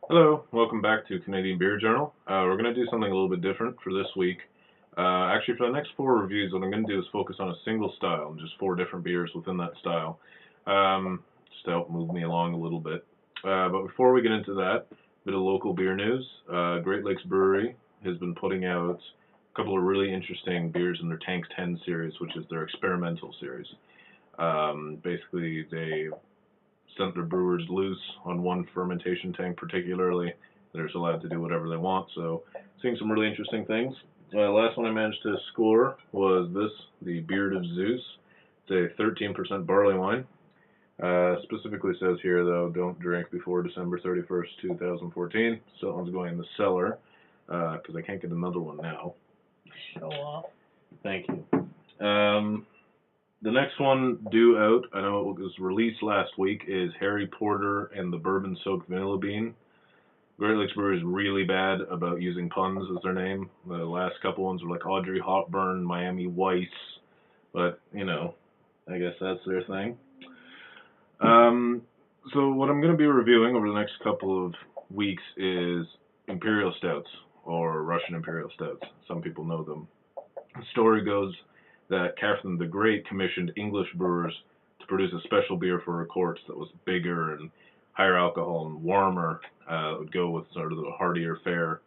Hello, welcome back to Canadian Beer Journal. We're going to do something a little bit different for this week. Actually, for the next four reviews, what I'm going to do is focus on a single style and just four different beers within that style, just to help move me along a little bit. But before we get into that, a bit of local beer news. Great Lakes Brewery has been putting out a couple of really interesting beers in their Tanks 10 series, which is their experimental series. Basically, they sent their brewers loose on one fermentation tank particularly. They're just allowed to do whatever they want. So seeing some really interesting things. Last one I managed to score was this, the Beard of Zeus. It's a 13% barley wine. Specifically says here though, don't drink before December 31st, 2014. So that one's going in the cellar because I can't get another one now. Show off. Thank you. The next one due out, I know it was released last week, is Harry Porter and the Bourbon Soaked Vanilla Bean. Great Lakes Brewery is really bad about using puns as their name. The last couple ones were like Audrey Hotburn, Miami Weiss, but, I guess that's their thing. So what I'm going to be reviewing over the next couple of weeks is Imperial Stouts, or Russian Imperial Stouts. Some people know them. The story goes that Catherine the Great commissioned English brewers to produce a special beer for her courts that was bigger and higher alcohol and warmer. It would go with sort of the heartier fare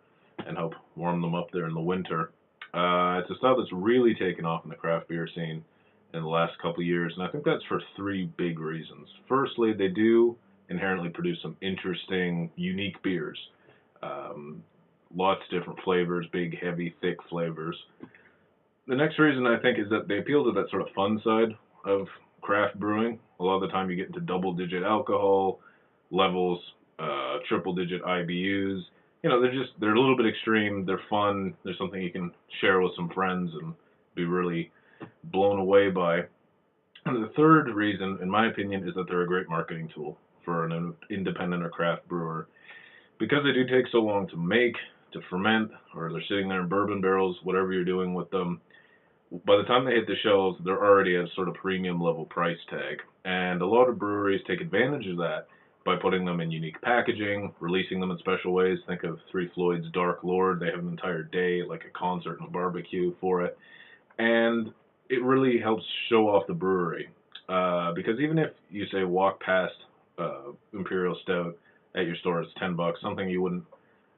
and help warm them up there in the winter. It's a style that's really taken off in the craft beer scene in the last couple of years, and I think that's for three big reasons. Firstly, they do inherently produce some interesting, unique beers. Lots of different flavors, big, heavy, thick flavors. The next reason I think is that they appeal to that sort of fun side of craft brewing. A lot of the time you get into double-digit alcohol levels, triple-digit IBUs. They're a little bit extreme. They're fun. They're something you can share with some friends and be really blown away by. And the third reason, in my opinion, is that they're a great marketing tool for an independent or craft brewer. Because they do take so long to make, to ferment, or they're sitting there in bourbon barrels, whatever you're doing with them, by the time they hit the shelves, they're already at a sort of premium level price tag. And a lot of breweries take advantage of that by putting them in unique packaging, releasing them in special ways. Think of Three Floyd's Dark Lord. They have an entire day, like a concert and a barbecue for it. And it really helps show off the brewery. Because even if you say walk past Imperial Stout at your store, it's $10, something you wouldn't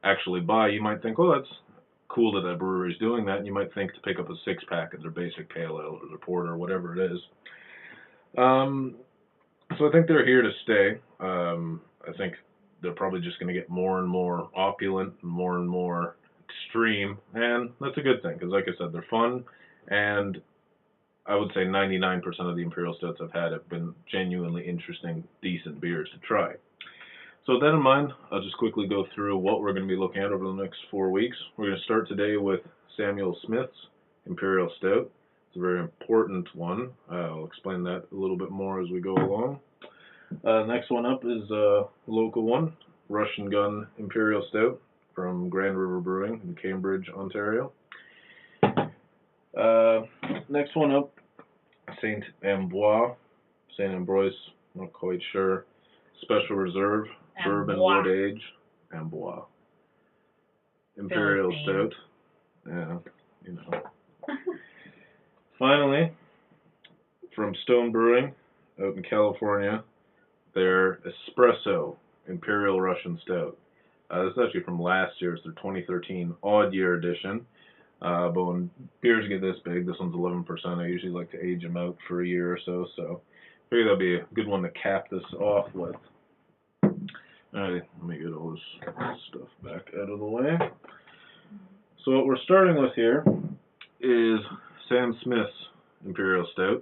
actually buy, you might think, oh, that's cool that brewery is doing that, and you might think to pick up a six-pack of their basic pale ale or their porter or whatever it is. So I think they're here to stay. I think they're probably just going to get more and more opulent and more extreme, and that's a good thing because, like I said, they're fun, and I would say 99% of the Imperial Stouts I've had have been genuinely interesting, decent beers to try. So with that in mind, I'll just quickly go through what we're going to be looking at over the next 4 weeks. We're going to start today with Samuel Smith's Imperial Stout. It's a very important one. I'll explain that a little bit more as we go along. Next one up is a local one, Russian Gun Imperial Stout from Grand River Brewing in Cambridge, Ontario. Next one up, Saint Ambroise, not quite sure. Special Reserve, Bourbon Wood Age, Amboise. Imperial Stout. Yeah, Finally, from Stone Brewing out in California, their Espresso Imperial Russian Stout. This is actually from last year. It's their 2013 Odd Year Edition. But when beers get this big, this one's 11%. I usually like to age them out for a year or so. So I figure that'll be a good one to cap this off with. Alright, let me get all this stuff back out of the way. So what we're starting with here is Sam Smith's Imperial Stout.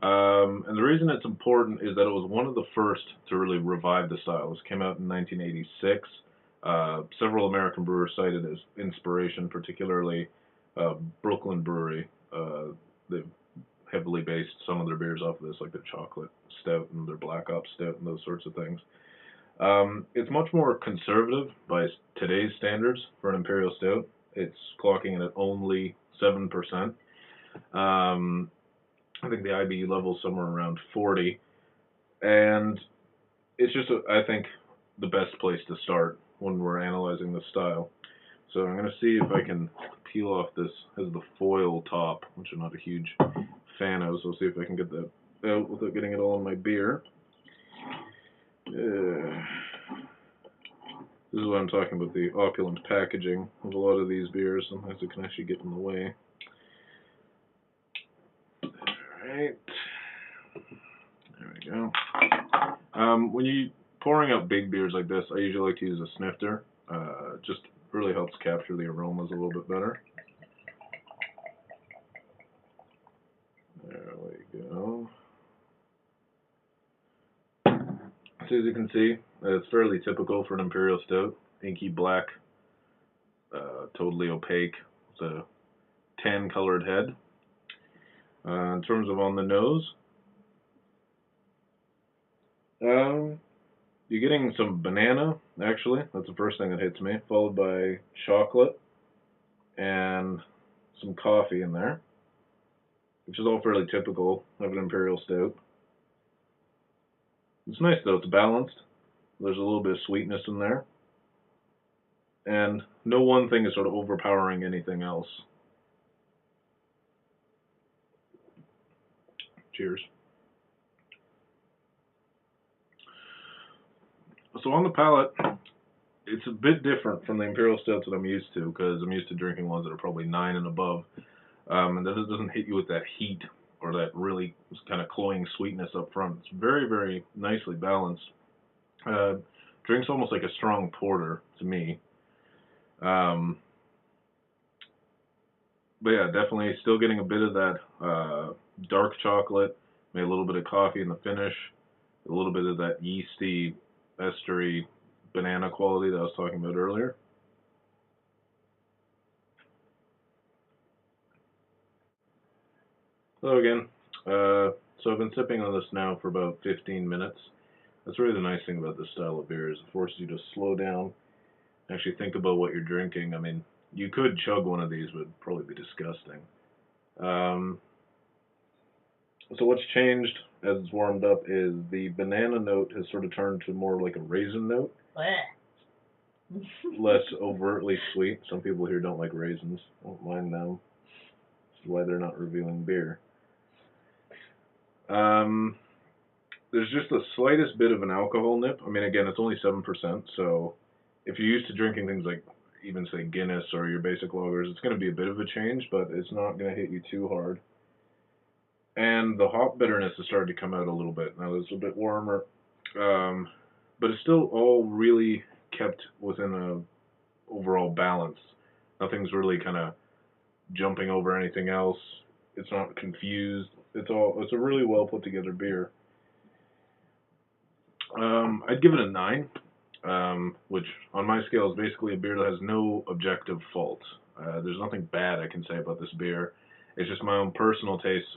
And the reason it's important is that it was one of the first to really revive the style. This came out in 1986. Several American brewers cited as inspiration, particularly Brooklyn Brewery. They've heavily based some of their beers off of this, like their chocolate stout and their black ops stout and those sorts of things. It's much more conservative by today's standards for an Imperial Stout. It's clocking in at only 7%. I think the IBU level is somewhere around 40. And it's just, I think, the best place to start when we're analyzing the style. So I'm going to see if I can peel off this. Has the foil top, which I'm not a huge fan of, so I'll see if I can get that out without getting it all in my beer. This is what I'm talking about, the opulent packaging of a lot of these beers. Sometimes it can actually get in the way. Alright. There we go. When you're pouring out big beers like this, I usually like to use a snifter. Just really helps capture the aromas a little bit better. There we go. So as you can see, it's fairly typical for an Imperial Stout. Inky black, totally opaque. It's a tan-colored head. In terms of on the nose, you're getting some banana, actually. That's the first thing that hits me, followed by chocolate and some coffee in there, which is all fairly typical of an Imperial Stout. It's nice though, it's balanced. There's a little bit of sweetness in there. And no one thing is sort of overpowering anything else. Cheers. So on the palate, it's a bit different from the Imperial Stouts that I'm used to, because I'm used to drinking ones that are probably 9 and above. And then it doesn't hit you with that heat or that really kind of cloying sweetness up front. It's very, very nicely balanced. Drinks almost like a strong porter to me. But yeah, definitely still getting a bit of that dark chocolate, maybe a little bit of coffee in the finish, a little bit of that yeasty, estery banana quality that I was talking about earlier. So again, so I've been sipping on this now for about 15 minutes. That's really the nice thing about this style of beer, is it forces you to slow down, actually think about what you're drinking. I mean, you could chug one of these, but it'd probably be disgusting. So what's changed as it's warmed up is the banana note has sort of turned to more like a raisin note. Less overtly sweet. Some people here don't like raisins. Don't mind them. This is why they're not reviewing beer. There's just the slightest bit of an alcohol nip. I mean, again, it's only 7%, so if you're used to drinking things like even, say, Guinness or your basic lagers, it's going to be a bit of a change, but it's not going to hit you too hard. And the hop bitterness has started to come out a little bit. Now, it's a bit warmer, but it's still all really kept within a overall balance. Nothing's really kind of jumping over anything else. It's not confused. It's a really well put together beer. I'd give it a 9, which on my scale is basically a beer that has no objective faults. There's nothing bad I can say about this beer. It's just my own personal taste.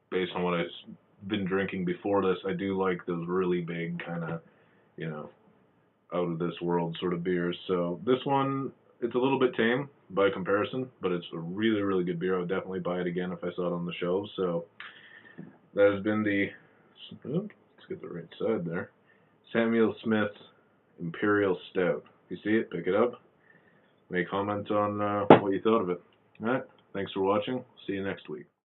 Based on what I've been drinking before this, I do like those really big kind of, out of this world sort of beers. So this one, it's a little bit tame by comparison, but it's a really, really good beer. I would definitely buy it again if I saw it on the shelves. So that has been the, let's get the right side there, Samuel Smith's Imperial Stout. If you see it, pick it up. Make comment on what you thought of it. All right, thanks for watching. See you next week.